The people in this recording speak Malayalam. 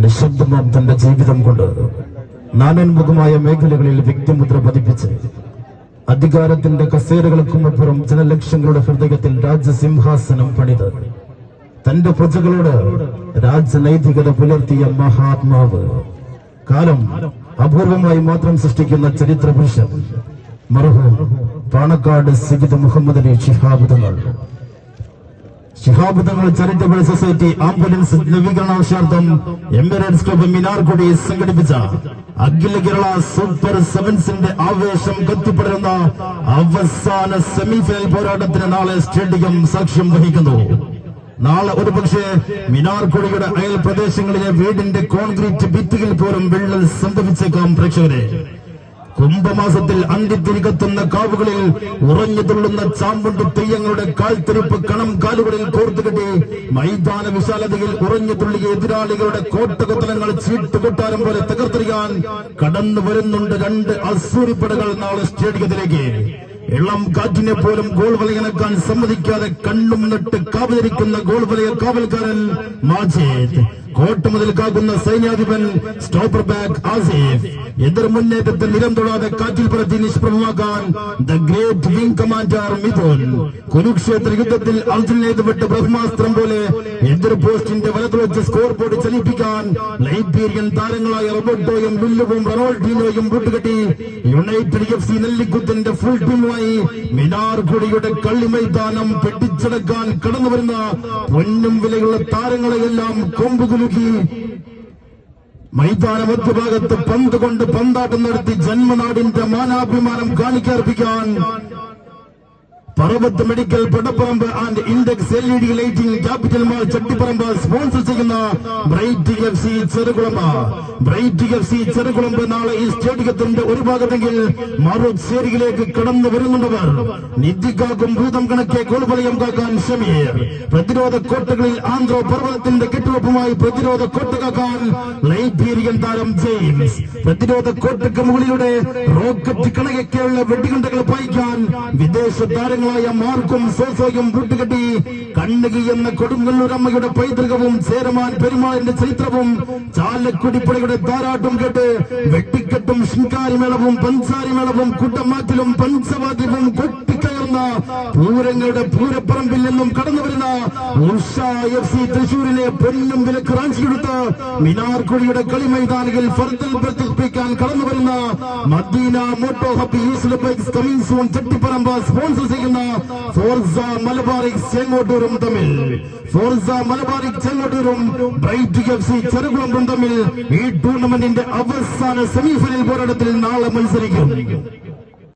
നിശബ്ദമാം തന്റെ ജീവിതം കൊണ്ട് നാനാൻമുഖമായ മേഖലകളിൽ വ്യക്തിമുദ്ര പതിപ്പിച്ച് അധികാരത്തിന്റെ കസേരകൾക്കുമപ്പുറം ജനലക്ഷങ്ങളുടെ ഹൃദയത്തിൽ രാജസിംഹാസനം പണിത് തന്റെ പ്രജകളോട് രാജനൈതികത പുലർത്തിയ മഹാത്മാവ്, കാലം അപൂർവമായി മാത്രം സൃഷ്ടിക്കുന്ന ചരിത്ര പുരുഷൻ മർഹൂം Panakkad Sayyid Muhammad Ali Shihab Thangal charitable society ambulance നവീകരണാവശ്യാർത്ഥം എമിറേറ്റ്സ് ക്ലബ്ബ് മിനാർകുടി സംഘടിപ്പിച്ച അഖില കേരള സൂപ്പർ സെവൻസിന്റെ ആവേശം കത്തിപ്പടരുന്ന അവസാന സെമിഫൈനൽ പോരാട്ടത്തിന് നാളെ സ്റ്റേഡിയം സാക്ഷ്യം വഹിക്കുന്നു. നാളെ ഒരുപക്ഷെ മിനാർകുടിയുടെ അയൽ പ്രദേശങ്ങളിലെ വീടിന്റെ കോൺക്രീറ്റ് ഭിത്തിയിൽ പോലും വിള്ളൽ സംഭവിച്ചേക്കാം. പ്രേക്ഷകരെ, കുംഭമാസത്തിൽ അന്തിത്തിരികത്തുന്ന കാവുകളിൽ ഉറഞ്ഞു തുള്ളുന്ന ചാമ്പുണ്ട് തെയ്യങ്ങളുടെ കാൽത്തിരിപ്പ് കണം കാലുകളിൽ കോർത്തുകെട്ടി മൈതാന വിശാലതയിൽ ഉറഞ്ഞു തുള്ളിയ എതിരാളികളുടെ കോട്ടകൊത്തലങ്ങൾ ചീട്ടുകൊട്ടാരം പോലെ തകർത്തെറിയാൻ കടന്നു വരുന്നുണ്ട് രണ്ട് അസൂരിപ്പടകൾ നാളെ സ്റ്റേഡിയത്തിലേക്ക്. ഇളം കാറ്റിനെ പോലും ഗോൾ വലയനക്കാൻ സമ്മതിക്കാതെ കണ്ണും നട്ട് കാവലിരിക്കുന്ന ഗോൾ വലയ കാവൽക്കാരൻ മാജിദ്, കോട്ടമുതൽ കാക്കുന്ന സൈന്യാധിപൻ സ്റ്റോപ്പർ ബാക്ക് ആസിഫ്, എതിർ മുന്നേറ്റത്തിൽ നിരം തൊടാതെ കാറ്റിൽ പറത്തി നിഷ്പ്രഭമാക്കാൻ the great wing commander Mithun, Kurukshetra യുദ്ധത്തിൽ അർജുനേതുപെട്ട് ബ്രഹ്മാസ്ത്രം പോലെ എതിർ പോസ്റ്റിന്റെ വലതുവച്ച് സ്കോർ ബോർഡ് ചലിപ്പിക്കാൻ ലൈബീരിയൻ താരങ്ങളായ റോബർട്ടോയും ലുല്ലുവും റൊണാൾഡീനോയും കൂട്ടുകെട്ടി യുണൈറ്റഡ് FC നെല്ലിക്കുത്തിന്റെ ഫുൾ ടീമുമായി മിനാർകുടിയുടെ കളി മൈതാനം പെട്ടിച്ചടക്കാൻ കടന്നുവരുന്ന പൊന്നും വിലയുള്ള താരങ്ങളെയെല്ലാം കൊമ്പുകുലുക്കി മൈതാന മധ്യഭാഗത്ത് പന്ത് കൊണ്ട് പന്താട്ടം നടത്തി ജന്മനാടിന്റെ മാനാഭിമാനം കാണിക്കർപ്പിക്കാൻ Parvat medical Padapparamba and index LED lighting capital mall Chattiparamba sponsor ചെയ്യുന്ന ബ്രൈറ്റ് FC ചെറുകുളമ്പ് നാളെ ഈ സ്റ്റേഡിയത്തിന്റെ ഒരു ഭാഗത്തെങ്കിൽ മറുചേരിയിലേക്ക് കടന്നു വരുന്നുണ്ടവർ. നിധികാക്കും ഭൂതം കണക്കെ ഗോൾവലയം കാക്കാൻ ഷമീർ, പ്രതിരോധ കോട്ടകളിൽ ആന്ധ്ര പർവ്വതത്തിന്റെ കെട്ടുറപ്പുമായി പ്രതിരോധ കോട്ട കാക്കാൻ ലൈബീരിയൻ താരം ജെയിംസ്, പ്രതിരോധ കോട്ടയ്ക്ക് മുകളിലൂടെ റോക്കറ്റ് കണക്കെയുള്ള വെടികുണ്ടകൾ പായിക്കാൻ വിദേശ താരങ്ങളായ മാർക്കും സോസോയും കൂട്ടുകെട്ടി കണ്ണകി എന്ന കൊടുങ്ങല്ലൂരമ്മയുടെ പൈതൃകവും ചേരമാൻ പെരുമാളിന്റെ ചരിത്രവും ചാലക്കുടിപ്പുഴയുടെ താരാട്ടും കേട്ട് വെട്ടിക്കെട്ടും ശിങ്കാരിമേളവും പഞ്ചാരിമേളവും കുട്ടമാറ്റിലും പഞ്ചവാദ്യവും കൊട്ടിക്കയർന്ന പൂരങ്ങളുടെ പൂരപ്പറമ്പിൽ നിന്നും കടന്നുവരുന്ന ഉഷ FC തൃശൂരിനെ പൊന്നും വിലക്ക് റാഞ്ചിയെടുത്ത് മിനാർകുടിയുടെ കളി മൈതാനിയിൽ ഫർദൽ പ്രദർശിപ്പിക്കാൻ കടന്നുവരുന്ന Madina moto hub used bikes coming soon Chattiparamba sponsor ചെയ്യുന്ന ഫോർസ മലബാറിക് ചെങ്ങോട്ടൂരും തമ്മിൽ ബ്രൈറ്റ് FC ചെറുകുളമ്പും തമ്മിൽ ഈ ടൂർണമെന്റിന്റെ അവസാന സെമിഫൈനൽ പോരാട്ടത്തിൽ നാളെ മത്സരിക്കും.